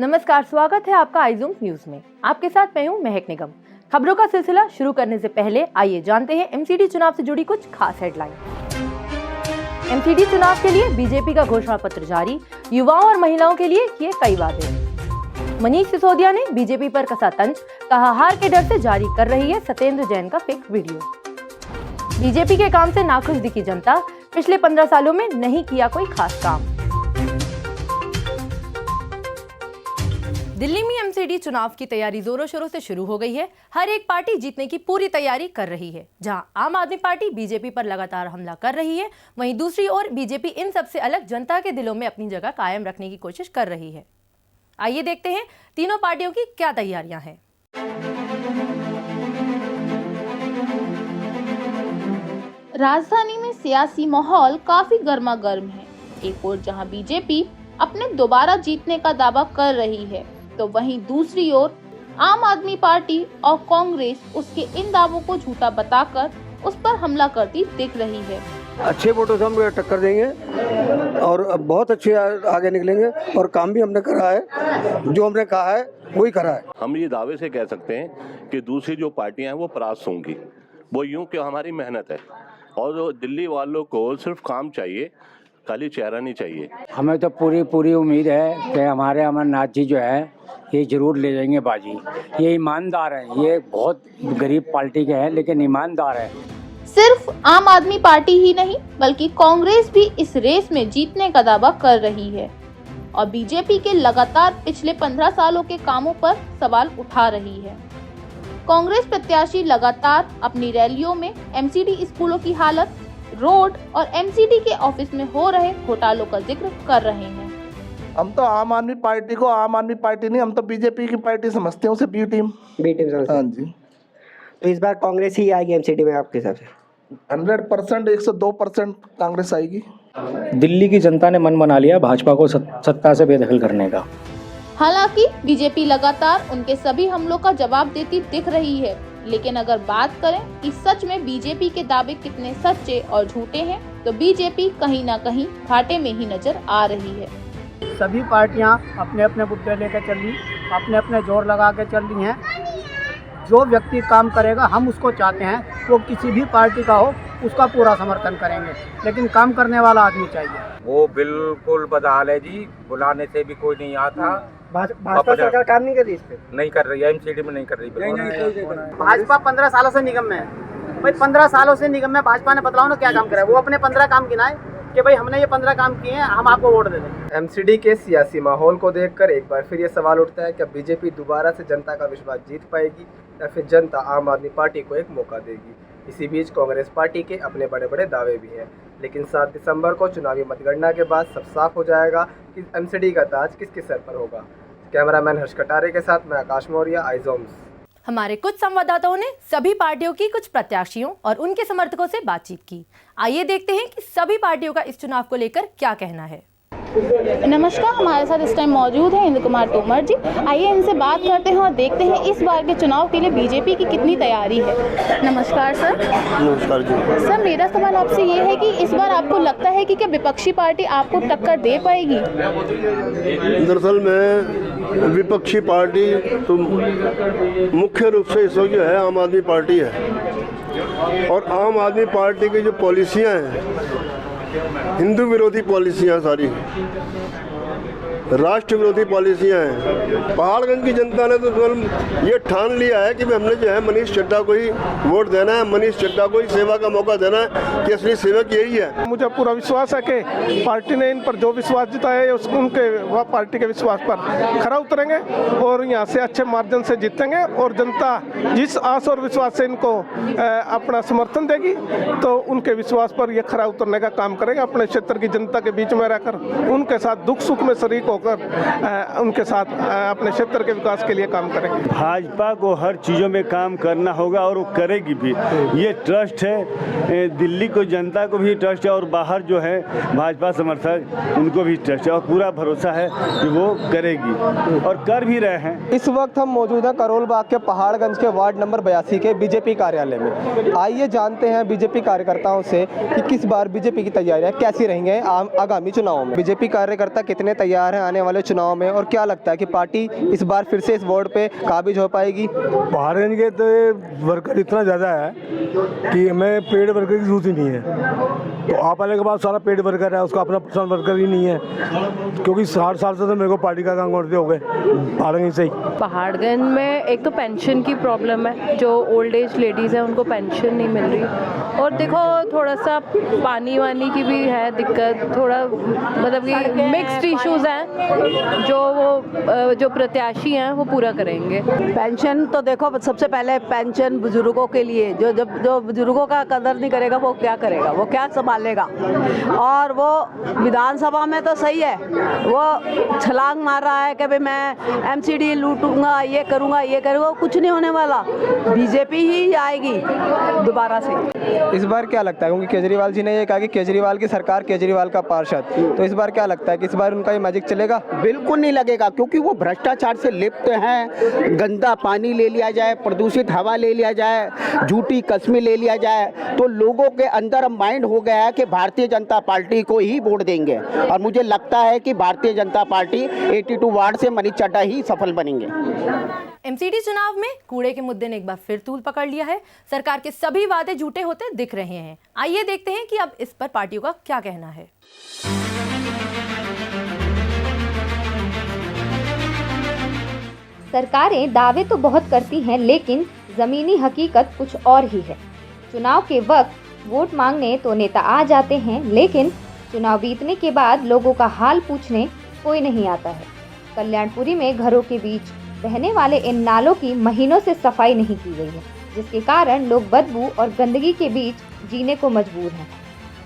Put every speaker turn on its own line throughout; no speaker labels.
नमस्कार, स्वागत है आपका आईजूम न्यूज में। आपके साथ मैं हूं महक निगम। खबरों का सिलसिला शुरू करने से पहले आइए जानते हैं एमसीडी चुनाव से जुड़ी कुछ खास हेडलाइन। एमसीडी चुनाव के लिए बीजेपी का घोषणा पत्र जारी, युवाओं और महिलाओं के लिए किए कई वादे। मनीष सिसोदिया ने बीजेपी पर कसा तंज, कहा हार के डर से जारी कर रही है सत्येंद्र जैन का फेक वीडियो। बीजेपी के काम से नाखुश दिखी जनता, पिछले 15 सालों में नहीं किया कोई खास काम। दिल्ली में एमसीडी चुनाव की तैयारी जोरों शोरों से शुरू हो गई है। हर एक पार्टी जीतने की पूरी तैयारी कर रही है। जहां आम आदमी पार्टी बीजेपी पर लगातार हमला कर रही है, वहीं दूसरी ओर बीजेपी इन सबसे अलग जनता के दिलों में अपनी जगह कायम रखने की कोशिश कर रही है। आइए देखते हैं तीनों पार्टियों की क्या तैयारियां हैं।
राजधानी में सियासी माहौल काफी गर्मागर्म है। एक ओर जहां बीजेपी अपने दोबारा जीतने का दावा कर रही है, तो वहीं दूसरी ओर आम आदमी पार्टी और कांग्रेस उसके इन दावों को झूठा बताकर उस पर हमला करती दिख रही है।
अच्छे वोटों से हम टक्कर देंगे और बहुत अच्छे आगे निकलेंगे और काम भी हमने करा है, जो हमने कहा है वही करा है।
हम ये दावे से कह सकते हैं कि दूसरी जो पार्टियां हैं वो परास्त होंगी। वो यूं कि हमारी मेहनत है और दिल्ली वालों को सिर्फ काम चाहिए, खाली चेहरा नहीं चाहिए।
हमें तो पूरी उम्मीद है कि हमारे अमरनाथ जी जो है ये जरूर ले जाएंगे बाजी। ये ईमानदार हैं, ये बहुत गरीब पार्टी के हैं लेकिन ईमानदार है।
सिर्फ आम आदमी पार्टी ही नहीं बल्कि कांग्रेस भी इस रेस में जीतने का दावा कर रही है और बीजेपी के लगातार पिछले 15 सालों के कामों पर सवाल उठा रही है। कांग्रेस प्रत्याशी लगातार अपनी रैलियों में एमसीडी स्कूलों की हालत, रोड और एमसीडी के ऑफिस में हो रहे घोटालों का जिक्र कर रहे हैं।
हम तो आम आदमी पार्टी को आम आदमी पार्टी नहीं, हम तो बीजेपी की पार्टी समझते हैं, उसे बी टीम
समझते।
हाँ जी।
तो इस बार कांग्रेस ही आएगी एमसीडी में आपके हिसाब से?
100%, 102% कांग्रेस आएगी।
दिल्ली की जनता ने मन बना लिया भाजपा को सत्ता से बेदखल करने का।
हालांकि बीजेपी लगातार उनके सभी हमलों का जवाब देती दिख रही है, लेकिन अगर बात करें कि सच में बीजेपी के दावे कितने सच्चे और झूठे हैं, तो बीजेपी कहीं ना कहीं घाटे में ही नजर आ रही है।
सभी पार्टियां अपने अपने मुद्दे लेकर चल रही, अपने अपने जोर लगा के चल रही हैं। जो व्यक्ति काम करेगा, हम उसको चाहते हैं, वो किसी भी पार्टी का हो, उसका पूरा समर्थन करेंगे, लेकिन काम करने वाला आदमी चाहिए।
वो बिल्कुल बदहाल है जी, बुलाने से भी कोई नहीं आता।
भाजपा सरकार काम नहीं कर रही, इस पे
नहीं कर रही है, एमसीडी में नहीं कर रही।
भाजपा 15 सालों से निगम में है भाई, 15 सालों से निगम में भाजपा ने बतलाओ ना क्या काम करा है। वो अपने 15 काम गिनाए कि भाई हमने ये 15 काम किए हैं, हम आपको वोट दे दें।
एमसीडी के सियासी माहौल को देखकर एक बार फिर ये सवाल उठता है कि बीजेपी दोबारा से जनता का विश्वास जीत पाएगी या फिर जनता आम आदमी पार्टी को एक मौका देगी। इसी बीच कांग्रेस पार्टी के अपने बड़े बड़े दावे भी हैं, लेकिन 7 दिसंबर को चुनावी मतगणना के बाद सब साफ हो जाएगा कि एमसीडी का ताज किसके सर पर होगा। कैमरामैन हर्ष कटारे के साथ मैं आकाश मौर्य, आईजूम।
हमारे कुछ संवाददाताओं ने सभी पार्टियों की कुछ प्रत्याशियों और उनके समर्थकों से बातचीत की। आइए देखते हैं कि सभी पार्टियों का इस चुनाव को लेकर क्या कहना है।
नमस्कार, हमारे साथ इस टाइम मौजूद है इंद्र कुमार तोमर जी। आइए इनसे बात करते हैं और देखते हैं इस बार के चुनाव के लिए बीजेपी की कितनी तैयारी है। नमस्कार सर।
नमस्कार जी।
सर, मेरा सवाल आपसे ये है कि इस बार आपको लगता है कि क्या विपक्षी पार्टी आपको टक्कर दे पाएगी?
दरअसल में विपक्षी पार्टी तो मुख्य रूप से इस वक्त जो है आम आदमी पार्टी है और आम आदमी पार्टी की जो पॉलिसियाँ हैं, हिंदू विरोधी पॉलिसियाँ, सारी राष्ट्र विरोधी पॉलिसियाँ हैं। पहाड़गंज की जनता ने तो ये ठान लिया है कि हमने जो है मनीष चड्ढा को ही वोट देना है, मनीष चड्ढा को ही सेवा का मौका देना है कि असली सेवक यही है।
मुझे पूरा विश्वास है कि पार्टी ने इन पर जो विश्वास जताया है उनके वह पार्टी के विश्वास पर खरा उतरेंगे और यहाँ से अच्छे मार्जिन से जीतेंगे और जनता जिस आस और विश्वास से इनको अपना समर्थन देगी तो उनके विश्वास पर यह खरा उतरने का काम करेंगे। अपने क्षेत्र की जनता के बीच में रहकर उनके साथ दुख सुख में शरीक होकर उनके साथ अपने क्षेत्र के विकास के लिए काम करेंगे।
भाजपा को हर चीज़ों में काम करना होगा और वो करेगी भी। ये ट्रस्ट है, दिल्ली को जनता को भी ट्रस्ट है और बाहर जो है भाजपा समर्थक उनको भी ट्रस्ट है और पूरा भरोसा है कि वो करेगी और कर भी रहे हैं।
इस वक्त हम मौजूद हैं करोल बाग के पहाड़गंज के वार्ड नंबर 82 के बीजेपी कार्यालय में। आइए जानते हैं बीजेपी कार्यकर्ताओं से कि किस बार बीजेपी की तैयारियां कैसी रहेंगी आगामी चुनावों में। बीजेपी कार्यकर्ता कितने तैयार हैं आने वाले चुनाव में, और क्या लगता है कि पार्टी इस बार फिर से इस वार्ड पे काबिज हो पाएगी?
पहाड़गंज के तो वर्कर इतना ज़्यादा है कि हमें पेड वर्कर की जरूरत ही नहीं है। तो आप आने के बाद सारा पेड वर्कर है, उसका अपना पर्सनल वर्कर ही नहीं है, क्योंकि 60 साल से तो मेरे को पार्टी का काम करते हो गए पहाड़गंज से ही।
पहाड़गंज में एक तो पेंशन की प्रॉब्लम है, जो ओल्ड एज लेडीज़ हैं उनको पेंशन नहीं मिल रही, और देखो थोड़ा सा पानी वानी की भी है दिक्कत, थोड़ा मतलब कि मिक्स्ड इश्यूज हैं जो वो जो प्रत्याशी हैं वो पूरा करेंगे।
पेंशन तो देखो, सबसे पहले पेंशन बुजुर्गों के लिए, जो बुजुर्गों का कदर नहीं करेगा वो क्या करेगा, वो क्या संभालेगा। और वो विधानसभा में तो सही है, वो छलांग मार रहा है कि भाई मैं एमसीडी लूटूंगा, ये करूंगा, कुछ नहीं होने वाला, बीजेपी ही आएगी दोबारा से।
इस बार क्या लगता है, क्योंकि केजरीवाल जी ने ये कहा कि केजरीवाल की सरकार, केजरीवाल का पार्षद, तो इस बार क्या लगता है कि इस बार उनका ये मैजिक चलेगा?
बिल्कुल नहीं लगेगा, क्योंकि वो भ्रष्टाचार से लिप्त हैं। गंदा पानी ले लिया जाए, प्रदूषित हवा ले लिया जाए, झूठी कस्में ले लिया जाए, तो लोगों के अंदर माइंड हो गया है कि भारतीय जनता पार्टी को ही वोट देंगे। और मुझे लगता है कि भारतीय जनता पार्टी 82 वार्ड से मनीष चड्डा ही सफल बनेंगे।
एमसीडी चुनाव में कूड़े के मुद्दे ने एक बार फिर तूल पकड़ लिया है। सरकार के सभी वादे झूठे होते दिख रहे हैं। आइए देखते हैं कि अब इस पर पार्टियों का क्या कहना है।
सरकारें दावे तो बहुत करती हैं, लेकिन जमीनी हकीकत कुछ और ही है। चुनाव के वक्त वोट मांगने तो नेता आ जाते हैं, लेकिन चुनाव बीतने के बाद लोगों का हाल पूछने कोई नहीं आता है। कल्याणपुरी में घरों के बीच बहने वाले इन नालों की महीनों से सफाई नहीं की गई है, जिसके कारण लोग बदबू और गंदगी के बीच जीने को मजबूर हैं।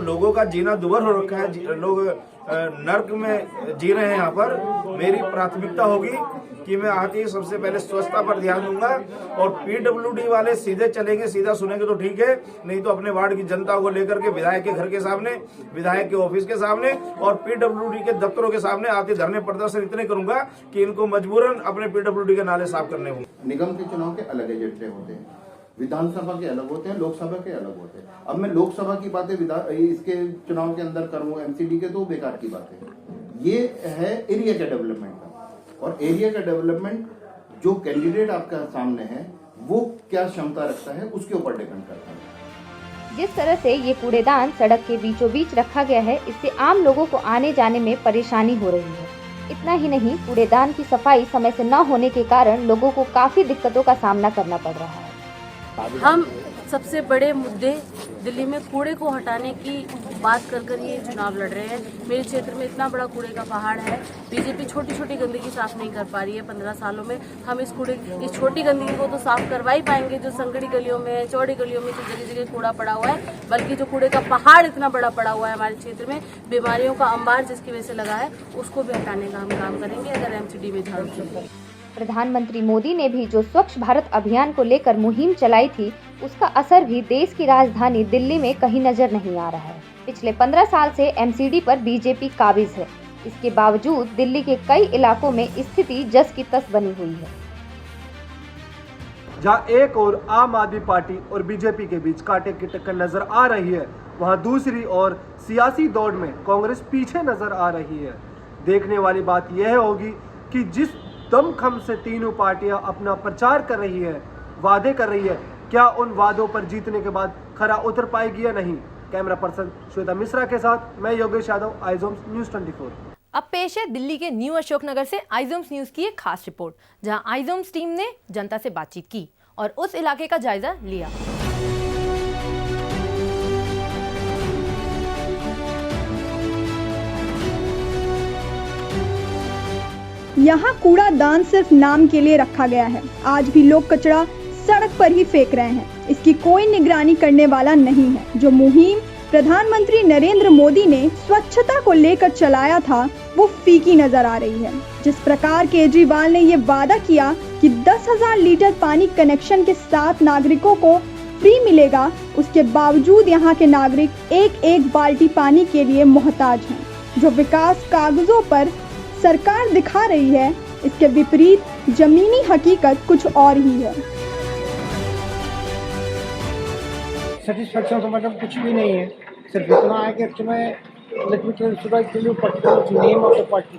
लोगों का जीना दुभर हो रखा है, लोग नर्क में जी रहे हैं। यहाँ पर मेरी प्राथमिकता होगी कि मैं आते ही सबसे पहले स्वच्छता पर ध्यान दूंगा, और पीडब्ल्यूडी वाले सीधे चलेंगे, सीधा सुनेंगे तो ठीक है, नहीं तो अपने वार्ड की जनता को लेकर के विधायक के घर के सामने, विधायक के ऑफिस के सामने और पीडब्ल्यूडी के दफ्तरों के सामने आते धरने प्रदर्शन इतने करूंगा कि इनको मजबूरन अपने पीडब्ल्यूडी के नाले साफ करने होंगे।
निगम के चुनाव के अलग एजेंडे होते हैं, विधानसभा के अलग होते हैं, लोकसभा के अलग होते हैं। अब मैं लोकसभा की बातें इसके चुनाव के अंदर करूँ, एमसीडी के तो बेकार की बात है। ये है एरिया के डेवलपमेंट का, और एरिया का डेवलपमेंट जो कैंडिडेट आपका सामने है वो क्या क्षमता रखता है उसके ऊपर डिपेंड करता है।
जिस तरह से ये कूड़ेदान सड़क के बीचों बीच रखा गया है, इससे आम लोगों को आने जाने में परेशानी हो रही है। इतना ही नहीं, कूड़ेदान की सफाई समय से न होने के कारण लोगों को काफी दिक्कतों का सामना करना पड़ रहा है।
हम सबसे बड़े मुद्दे दिल्ली में कूड़े को हटाने की बात कर ये चुनाव लड़ रहे हैं। मेरे क्षेत्र में इतना बड़ा कूड़े का पहाड़ है, बीजेपी छोटी छोटी गंदगी साफ नहीं कर पा रही है। 15 सालों में हम इस छोटी गंदगी को तो साफ करवा ही पाएंगे, जो संगड़ी गलियों में, चौड़ी गलियों में जो जगह जगह कूड़ा पड़ा हुआ है, बल्कि जो कूड़े का पहाड़ इतना बड़ा पड़ा हुआ है हमारे क्षेत्र में, बीमारियों का अंबार जिसकी वजह से लगा है, उसको भी हटाने का हम काम करेंगे अगर एमसीडी में झाड़ू चलता है।
प्रधानमंत्री मोदी ने भी जो स्वच्छ भारत अभियान को लेकर मुहिम चलाई थी, उसका असर भी देश की राजधानी दिल्ली में कहीं नजर नहीं आ रहा है। पिछले 15 साल से एमसीडी पर बीजेपी काबिज है। इसके बावजूद दिल्ली के कई इलाकों में स्थिति जस की तस बनी हुई है।
जहां एक और आम आदमी पार्टी और बीजेपी के बीच कांटे की टक्कर नजर आ रही है, वहां दूसरी ओर सियासी दौड़ में कांग्रेस पीछे नजर आ रही है। देखने वाली बात यह होगी कि जिस दमखम से तीनों पार्टियां अपना प्रचार कर रही है, वादे कर रही है, क्या उन वादों पर जीतने के बाद खरा उतर पाएगी या नहीं। कैमरा पर्सन श्वेता मिश्रा के साथ मैं योगेश यादव, आइजोम्स न्यूज 24।
अब पेश है दिल्ली के न्यू अशोकनगर से आइजोम्स न्यूज की एक खास रिपोर्ट, जहां आइजोम्स टीम ने जनता से बातचीत की और उस इलाके का जायजा लिया।
यहाँ कूड़ादान सिर्फ नाम के लिए रखा गया है। आज भी लोग कचरा सड़क पर ही फेंक रहे हैं। इसकी कोई निगरानी करने वाला नहीं है। जो मुहिम प्रधानमंत्री नरेंद्र मोदी ने स्वच्छता को लेकर चलाया था, वो फीकी नजर आ रही है। जिस प्रकार केजरीवाल ने ये वादा किया कि 10,000 लीटर पानी कनेक्शन के साथ नागरिकों को फ्री मिलेगा, उसके बावजूद यहाँ के नागरिक एक एक बाल्टी पानी के लिए मोहताज हैं। जो विकास कागजों पर सरकार दिखा रही है, इसके विपरीत जमीनी हकीकत कुछ और ही है।
सेटिस्फेक्शन तो मतलब कुछ भी नहीं है, सिर्फ इतना है कि तुम्हें name of the party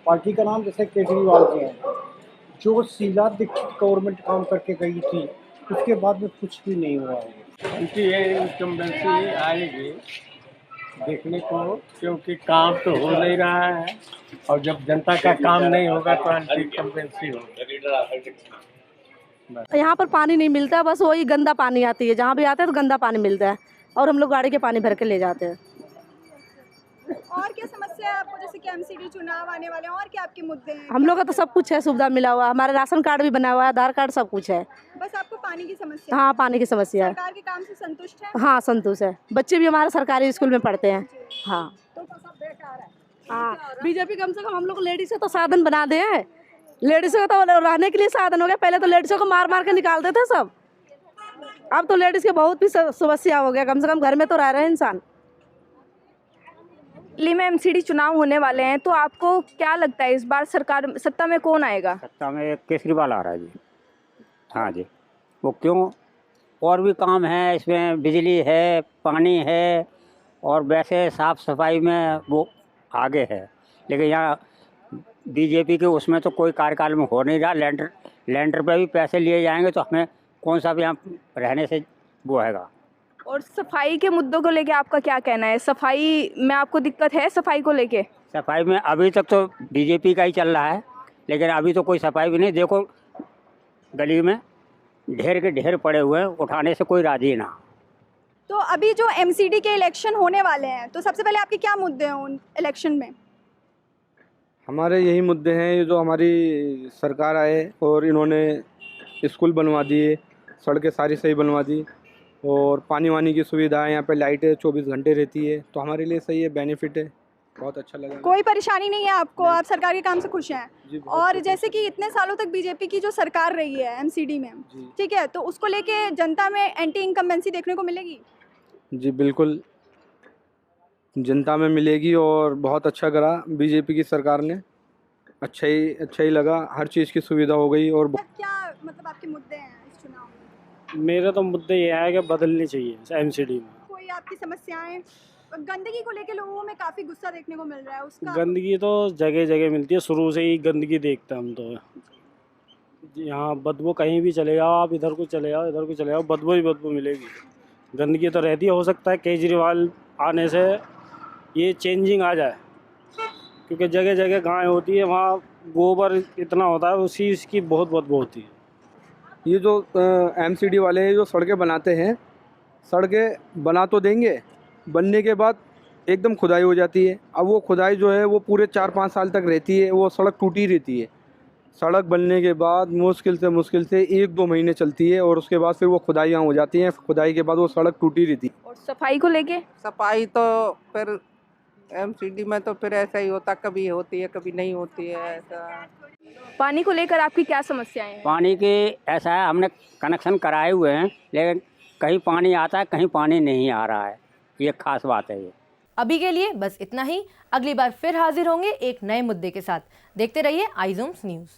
party का नाम जैसे केजरीवाल जी हैं, जो शीला दीक्षित गवर्नमेंट काम करके गई थी, उसके बाद में कुछ भी नहीं हुआ है।
उनकी ये इनकम्बेंसी आएगी देखने को, क्योंकि काम तो हो नहीं रहा है, और जब जनता का काम नहीं होगा तो एंटी इनकम्बेंसी होगा।
यहाँ पर पानी नहीं मिलता, बस वही गंदा पानी आती है, जहाँ भी आता है तो गंदा पानी मिलता है, और हम लोग गाड़ी के पानी भर के ले जाते हैं।
और क्या समस्या है आपको, जैसे कि एमसीडी चुनाव आने वाले हैं, और क्या आपके मुद्दे हैं?
हम लोग का तो सब कुछ है, सुविधा मिला हुआ, हमारा राशन कार्ड भी बना हुआ है, आधार कार्ड, सब कुछ है।
बस आपको पानी की समस्या?
हाँ, पानी की समस्या है।
सरकार के काम से संतुष्ट है?
हाँ, संतुष्ट है। बच्चे भी हमारे सरकारी स्कूल में पढ़ते हैं। हाँ
तो सब बेकार है।
हाँ, बीजेपी कम से कम हम लोग लेडीज से तो साधन बना दे हैं, लेडीज़ों का तो रहने के लिए साधन हो गया। पहले तो लेडीज़ों को मार मार के निकालते थे सब, अब तो लेडीज़ के बहुत भी समस्या हो गया, कम से कम घर में तो रह रहे हैं इंसान।
दिल्ली में एमसीडी चुनाव होने वाले हैं, तो आपको क्या लगता है इस बार सरकार सत्ता में कौन आएगा?
सत्ता में केजरीवाल आ रहा है जी। हाँ जी, वो क्यों, और भी काम है इसमें, बिजली है, पानी है, और वैसे साफ़ सफाई में वो आगे है। लेकिन यहाँ बीजेपी के उसमें तो कोई कार्यकाल में हो नहीं रहा। लैंडर पे भी पैसे लिए जाएंगे तो हमें कौन सा भी यहाँ रहने से वो हैगा।
और सफाई के मुद्दों को लेके आपका क्या कहना है? सफाई में आपको दिक्कत है सफाई को लेके?
सफाई में अभी तक तो बीजेपी का ही चल रहा है, लेकिन अभी तो कोई सफाई भी नहीं। देखो गली में ढेर के ढेर पड़े हुए हैं, उठाने से कोई राजी ना।
तो अभी जो एमसीडी के इलेक्शन होने वाले हैं, तो सबसे पहले आपके क्या मुद्दे हैं उन इलेक्शन में?
हमारे यही मुद्दे हैं, ये जो हमारी सरकार आए और इन्होंने स्कूल बनवा दिए, सड़कें सारी सही बनवा दी, और पानी वानी की सुविधा है, यहाँ पे लाइटें 24 घंटे रहती है, तो हमारे लिए सही है, बेनिफिट है, बहुत अच्छा लगा।
कोई परेशानी नहीं है आपको? आप सरकार के काम से खुश हैं? और जैसे कि इतने सालों तक बीजेपी की जो सरकार रही है एमसीडी में, ठीक है, तो उसको लेके जनता में एंटी इनकम्बेंसी देखने को मिलेगी?
जी बिल्कुल, जनता में मिलेगी, और बहुत अच्छा करा बीजेपी की सरकार ने, अच्छा ही लगा, हर चीज़ की सुविधा हो गई। और
क्या मतलब आपके मुद्दे हैं इस चुनाव में?
मेरा तो मुद्दा ये है कि बदलनी चाहिए एमसीडी में।
कोई आपकी समस्याएं? गंदगी को लेके लोगों में काफ़ी गुस्सा देखने को मिल रहा है, उसका?
गंदगी तो जगह जगह मिलती है, शुरू से ही गंदगी देखते हैं हम तो। यहाँ बदबू कहीं भी चले जाओ, आप इधर को चले जाओ, इधर को चले जाओ, बदबू ही बदबू मिलेगी। गंदगी तो रहती है। हो सकता है केजरीवाल आने से ये चेंजिंग आ जाए, क्योंकि जगह जगह गाय होती है, वहाँ गोबर इतना होता है, उसी इसकी बहुत बदबू होती है।
ये जो एमसीडी वाले हैं जो सड़कें बनाते हैं, सड़कें बना तो देंगे, बनने के बाद एकदम खुदाई हो जाती है। अब वो खुदाई जो है वो पूरे 4-5 साल तक रहती है, वो सड़क टूटी रहती है। सड़क बनने के बाद मुश्किल से 1-2 महीने चलती है, और उसके बाद फिर वो खुदाइयाँ हो जाती हैं, खुदाई के बाद वो सड़क टूटी रहती है।
और सफाई को लेके?
सफाई तो फिर एमसीडी में तो फिर ऐसा ही होता, कभी होती है कभी नहीं होती है, ऐसा।
पानी को लेकर आपकी क्या समस्याएं हैं?
पानी की ऐसा है, हमने कनेक्शन कराए हुए हैं, लेकिन कहीं पानी आता है, कहीं पानी नहीं आ रहा है, ये खास बात है। ये
अभी के लिए बस इतना ही। अगली बार फिर हाजिर होंगे एक नए मुद्दे के साथ। देखते रहिए आईजूम्स न्यूज़।